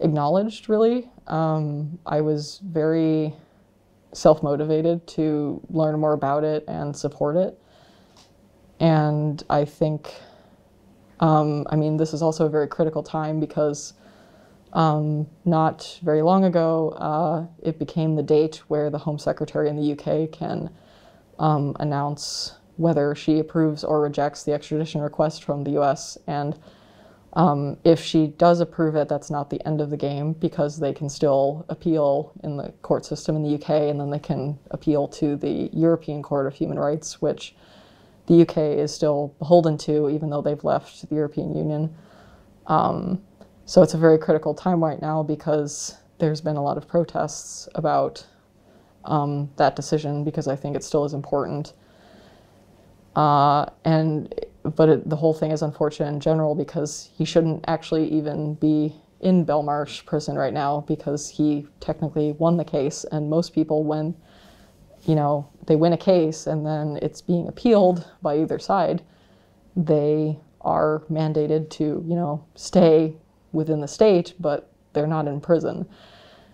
acknowledged, really. I was very self-motivated to learn more about it and support it. And I think, this is also a very critical time because not very long ago, it became the date where the Home Secretary in the UK can announce whether she approves or rejects the extradition request from the US. And if she does approve it, that's not the end of the game, because they can still appeal in the court system in the UK, and then they can appeal to the European Court of Human Rights, which the UK is still beholden to, even though they've left the European Union. So it's a very critical time right now because there's been a lot of protests about that decision because I think it still is important. The whole thing is unfortunate in general because he shouldn't actually even be in Belmarsh prison right now because he technically won the case. And most people, when they win a case and then it's being appealed by either side, they are mandated to stay within the state, but they're not in prison.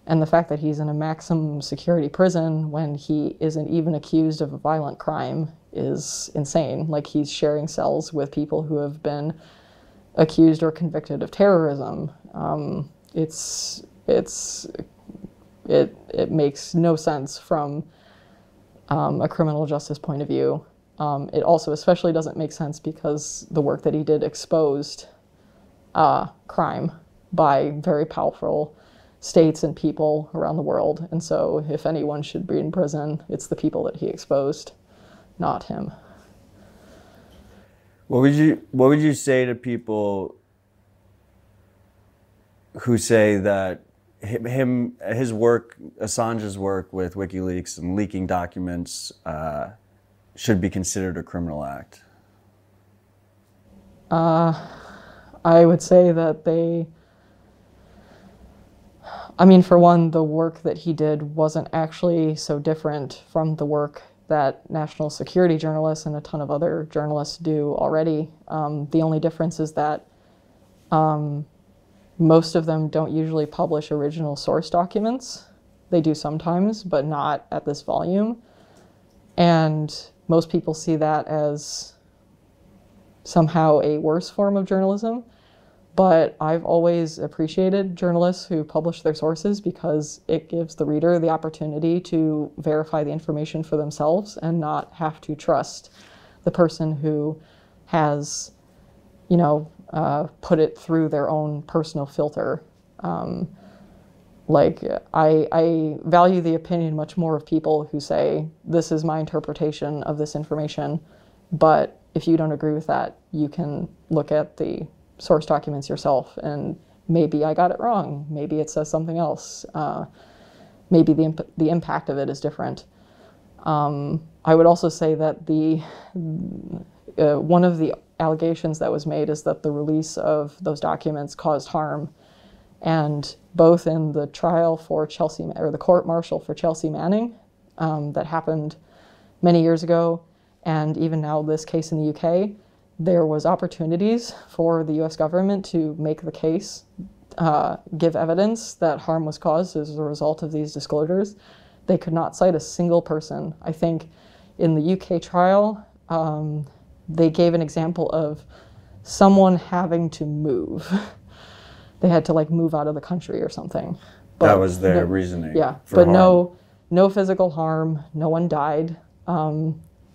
And the fact that he's in a maximum security prison when he isn't even accused of a violent crime is insane. Like, he's sharing cells with people who have been accused or convicted of terrorism. It makes no sense from a criminal justice point of view. It also especially doesn't make sense because the work that he did exposed crime by very powerful states and people around the world. And so if anyone should be in prison, it's the people that he exposed, not him. What would you say to people who say that his work, Assange's work with WikiLeaks and leaking documents, should be considered a criminal act? I would say that for one, the work that he did wasn't actually so different from the work that national security journalists and a ton of other journalists do already. The only difference is that most of them don't usually publish original source documents. They do sometimes, but not at this volume. And most people see that as somehow a worse form of journalism. But I've always appreciated journalists who publish their sources because it gives the reader the opportunity to verify the information for themselves and not have to trust the person who has, put it through their own personal filter. I value the opinion much more of people who say, this is my interpretation of this information, but if you don't agree with that, you can look at the source documents yourself, and maybe I got it wrong. Maybe it says something else. Maybe the impact of it is different. I would also say that one of the allegations that was made is that the release of those documents caused harm. And both in the trial for the court-martial for Chelsea Manning that happened many years ago, and even now this case in the UK, there was opportunities for the US government to make the case, give evidence that harm was caused as a result of these disclosures. They could not cite a single person. I think in the UK trial, they gave an example of someone having to move. They had to move out of the country or something. But that was their reasoning. Yeah, but harm. No physical harm. No one died.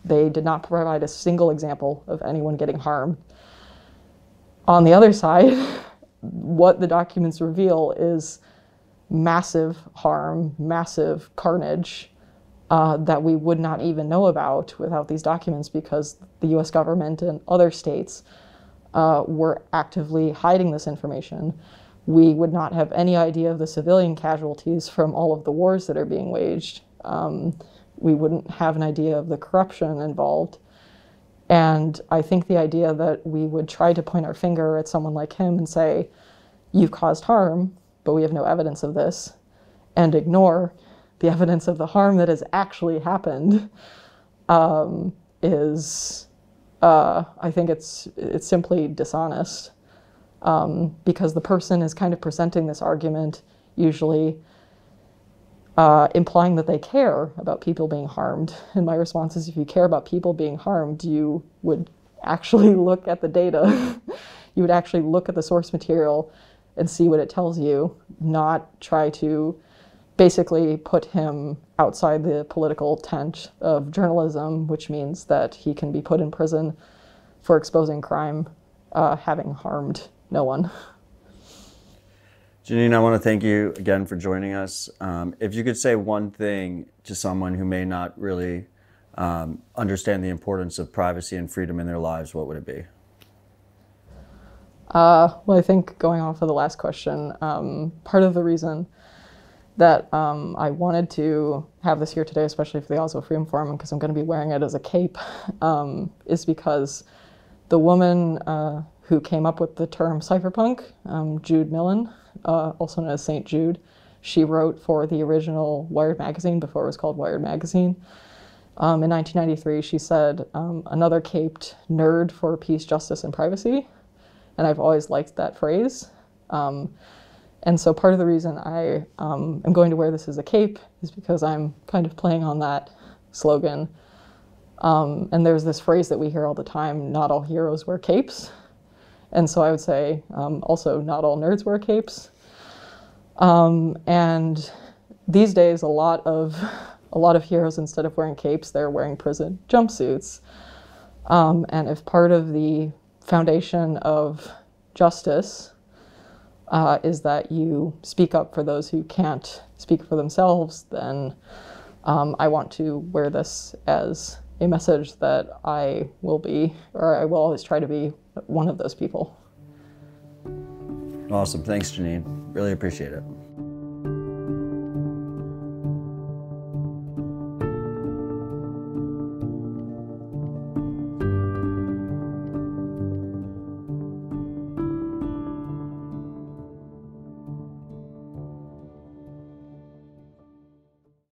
They did not provide a single example of anyone getting harmed. On the other side, what the documents reveal is massive harm, massive carnage that we would not even know about without these documents because the US government and other states were actively hiding this information. We would not have any idea of the civilian casualties from all of the wars that are being waged. We wouldn't have an idea of the corruption involved. And I think the idea that we would try to point our finger at someone like him and say, you've caused harm, but we have no evidence of this, and ignore the evidence of the harm that has actually happened, I think it's simply dishonest. Because the person is kind of presenting this argument, usually implying that they care about people being harmed. And my response is, if you care about people being harmed, you would actually look at the data. You would actually look at the source material and see what it tells you, not try to basically put him outside the political tent of journalism, which means that he can be put in prison for exposing crime, having harmed no one. Janine, I want to thank you again for joining us. If you could say one thing to someone who may not really understand the importance of privacy and freedom in their lives, what would it be? Well, I think going off of the last question, part of the reason that I wanted to have this here today, especially for the Oslo Freedom Forum, because I'm going to be wearing it as a cape, is because the woman who came up with the term cypherpunk, Jude Millen, also known as St. Jude, she wrote for the original Wired magazine before it was called Wired magazine. In 1993, she said, another caped nerd for peace, justice, and privacy. And I've always liked that phrase. And so part of the reason I am going to wear this as a cape is because I'm kind of playing on that slogan. And there's this phrase that we hear all the time, not all heroes wear capes. And so I would say also not all nerds wear capes. And these days, a lot of heroes, instead of wearing capes, they're wearing prison jumpsuits. And if part of the foundation of justice is that you speak up for those who can't speak for themselves, then I want to wear this as a message that I will be, or I will always try to be, one of those people. Awesome. Thanks, Janine. Really appreciate it.